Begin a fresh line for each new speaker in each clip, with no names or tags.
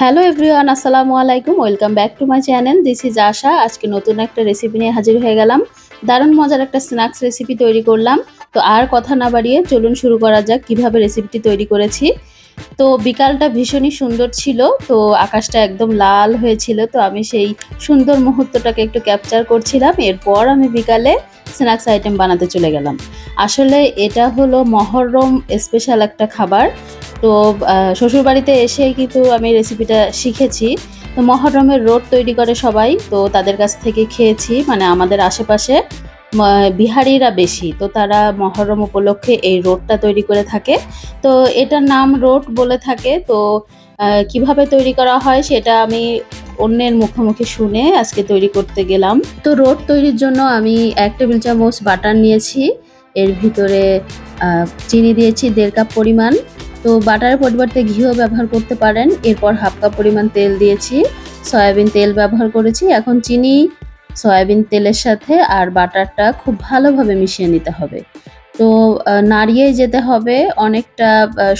Hello everyone, আসসালামু আলাইকুম। Welcome back to my channel. This is Asha. আজকে নতুন একটা রেসিপি নিয়ে হাজির হয়ে গেলাম। দারুণ মজার একটা স্ন্যাক্স রেসিপি তৈরি করলাম। তো আর কথা না বাড়িয়ে চলুন শুরু করা যাক কিভাবে রেসিপিটি তৈরি করেছি। তো বিকালটা ভীষণই সুন্দর ছিল। তো আকাশটা একদম লাল হয়েছিল। তো আমি সেই সুন্দর মুহূর্তটাকে একটু ক্যাপচার করছিলাম। এরপর আমি বিকালে স্ন্যাক্স আইটেম বানাতে চলে গেলাম। আসলে এটা হলো মহররম স্পেশাল একটা খাবার। তো শ্বশুরবাড়িতে এসেই কিন্তু আমি রেসিপিটা শিখেছি। তো মহররমের রোড তৈরি করে সবাই, তো তাদের কাছ থেকে খেয়েছি। মানে আমাদের আশেপাশে বিহারিরা বেশি, তো তারা মহররম উপলক্ষে এই রোডটা তৈরি করে থাকে। তো এটার নাম রোড বলে থাকে। তো কিভাবে তৈরি করা হয় সেটা আমি অন্যের মুখোমুখি শুনে আজকে তৈরি করতে গেলাম। তো রোড তৈরির জন্য আমি 1 টেবিল চামচ বাটার নিয়েছি। এর ভিতরে চিনি দিয়েছি 1.5 কাপ পরিমাণ। তো বাটারের পরিবর্তে ঘিও ব্যবহার করতে পারেন। এরপর 1/2 কাপ পরিমাণ তেল দিয়েছি। সয়াবিন তেল ব্যবহার করেছি। এখন চিনি, সয়াবিন তেলের সাথে আর বাটারটা খুব ভালোভাবে মিশিয়ে নিতে হবে। তো নাড়িয়েই যেতে হবে। অনেকটা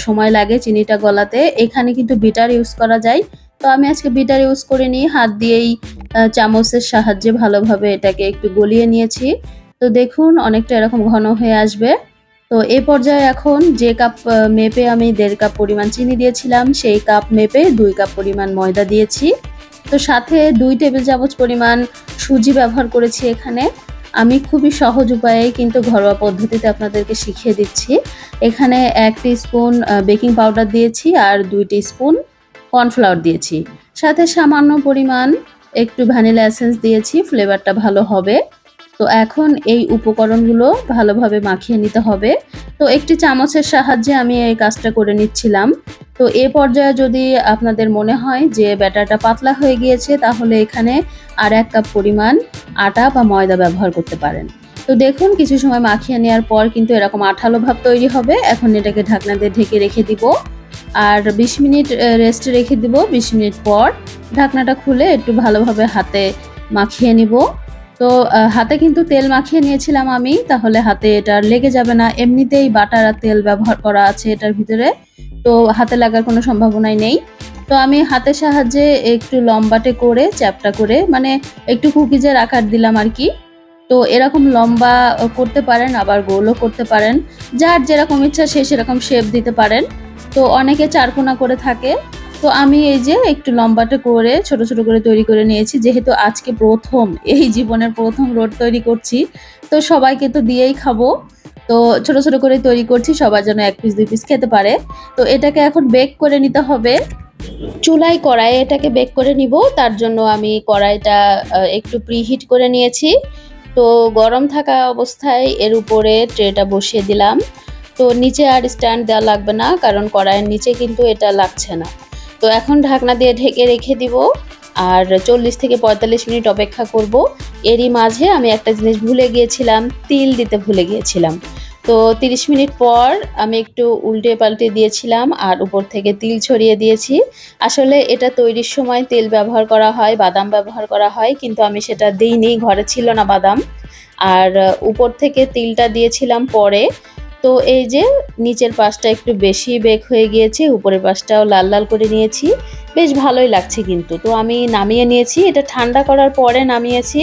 সময় লাগে চিনিটা গলাতে। এখানে কিন্তু বিটার ইউজ করা যায়। তো আমি আজকে বিটার ইউজ করিনি, হাত দিয়েই চামচের সাহায্যে ভালোভাবে এটাকে একটু গলিয়ে নিয়েছি। তো দেখুন অনেকটা এরকম ঘন হয়ে আসবে। তো এই পর্যায়ে এখন যে কাপ মেপে আমি 1.5 কাপ পরিমাণ চিনি দিয়েছিলাম, সেই কাপ মেপে 2 কাপ পরিমাণ ময়দা দিয়েছি। তো সাথে 2 টেবিল চামচ পরিমাণ সুজি ব্যবহার করেছি এখানে। আমি খুবই সহজ উপায়ে কিন্তু ঘরোয়া পদ্ধতিতে আপনাদেরকে শিখিয়ে দিচ্ছি। এখানে 1 টিস্পুন বেকিং পাউডার দিয়েছি আর 2 টিস্পুন কর্নফ্লাওয়ার দিয়েছি। সাথে সামান্য পরিমাণ একটু ভ্যানিলা এসেন্স দিয়েছি, ফ্লেভারটা ভালো হবে। তো এখন এই উপকরণগুলো ভালোভাবে মাখিয়ে নিতে হবে। তো একটি চামচের সাহায্যে আমি এই কাজটা করে নিচ্ছিলাম। তো এ পর্যায়ে যদি আপনাদের মনে হয় যে ব্যাটারটা পাতলা হয়ে গিয়েছে, তাহলে এখানে আর 1 কাপ পরিমাণ আটা বা ময়দা ব্যবহার করতে পারেন। তো দেখুন কিছু সময় মাখিয়ে নেওয়ার পর কিন্তু এরকম আঠালো ভাব তৈরি হবে। এখন এটাকে ঢাকনা দিয়ে ঢেকে রেখে দিব আর 20 মিনিট রেস্টে রেখে দিব। 20 মিনিট পর ঢাকনাটা খুলে একটু ভালোভাবে হাতে মাখিয়ে নিব। তো হাতে কিন্তু তেল মাখিয়ে নিয়েছিলাম আমি, তাহলে হাতে এটা আর লেগে যাবে না। এমনিতেই বাটার আর তেল ব্যবহার করা আছে এটার ভিতরে, তো হাতে লাগার কোনো সম্ভাবনাই নেই। তো আমি হাতের সাহায্যে একটু লম্বাটে করে চ্যাপ্টা করে, মানে একটু কুকিজের আকার দিলাম আর কি। তো এরকম লম্বা করতে পারেন, আবার গোলও করতে পারেন। যার যেরকম ইচ্ছা সে সেরকম শেপ দিতে পারেন। তো অনেকে চারকোনা করে থাকে। তো আমি এই যে একটু লম্বাটে করে ছোট ছোট করে তৈরি করে নিয়েছি। যেহেতু আজকে প্রথম, এই জীবনের প্রথম রোড তৈরি করছি, তো সবাইকে তো দিয়েই খাবো। তো ছোট ছোট করে তৈরি করছি, সবার জন্য 1 পিস 2 পিস খেতে পারে। তো এটাকে এখন বেক করে নিতে হবে। চুলায় কড়াইয়ে এটাকে বেক করে নিব। তার জন্য আমি কড়াইটা একটু প্রিহিট করে নিয়েছি। তো গরম থাকা অবস্থায় এর উপরে ট্রেটা বসিয়ে দিলাম। তো নিচে আর স্ট্যান্ড দেওয়া লাগবে না, কারণ কড়াইয়ের নিচে কিন্তু এটা লাগছে না। তো এখন ঢাকনা দিয়ে ঢেকে রেখে দিব আর 40 থেকে 45 মিনিট অপেক্ষা করব। এরই মাঝে আমি একটা জিনিস ভুলে গিয়েছিলাম, তিল দিতে ভুলে গিয়েছিলাম। তো 30 মিনিট পর আমি একটু উল্টে পাল্টে দিয়েছিলাম আর উপর থেকে তিল ছড়িয়ে দিয়েছি। আসলে এটা তৈরির সময় তেল ব্যবহার করা হয়, বাদাম ব্যবহার করা হয়, কিন্তু আমি সেটা দিইনি, ঘরে ছিল না বাদাম। আর উপর থেকে তিলটা দিয়েছিলাম পরে। তো এই যে নিচের পাশটা একটু বেশি বেক হয়ে গিয়েছে, উপরের পাশটাও লাল লাল করে নিয়েছি। বেশ ভালোই লাগছে কিন্তু। তো আমি নামিয়ে নিয়েছি, এটা ঠান্ডা করার পরে নামিয়েছি।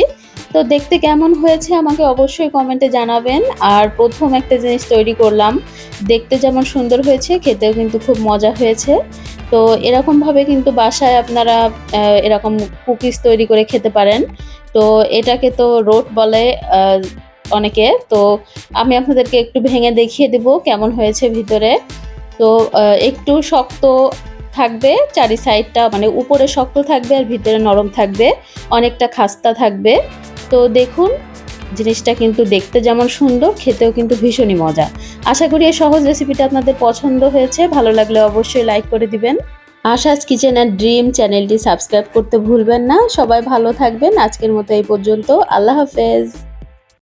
তো দেখতে কেমন হয়েছে আমাকে অবশ্যই কমেন্টে জানাবেন। আর প্রথম একটা জিনিস তৈরি করলাম, দেখতে যেমন সুন্দর হয়েছে, খেতেও কিন্তু খুব মজা হয়েছে। তো এরকমভাবে কিন্তু বাসায় আপনারা এরকম কুকিজ তৈরি করে খেতে পারেন। তো এটাকে তো রোট বলে অনেকে। তো আমি আপনাদেরকে একটু ভেঙে দেখিয়ে দেব কেমন হয়েছে ভিতরে। তো একটু শক্ত থাকবে চারি সাইডটা, মানে উপরে শক্ত থাকবে আর ভিতরে নরম থাকবে, অনেকটা খাস্তা থাকবে। তো দেখুন জিনিসটা কিন্তু দেখতে যেমন সুন্দর, খেতেও কিন্তু ভীষণই মজা। আশা করি এই সহজ রেসিপিটা আপনাদের পছন্দ হয়েছে। ভালো লাগলে অবশ্যই লাইক করে দিবেন। আশাস কিচেন অ্যান্ড ড্রিম চ্যানেলটি সাবস্ক্রাইব করতে ভুলবেন না। সবাই ভালো থাকবেন। আজকের মতো এই পর্যন্ত। আল্লাহ হাফেজ।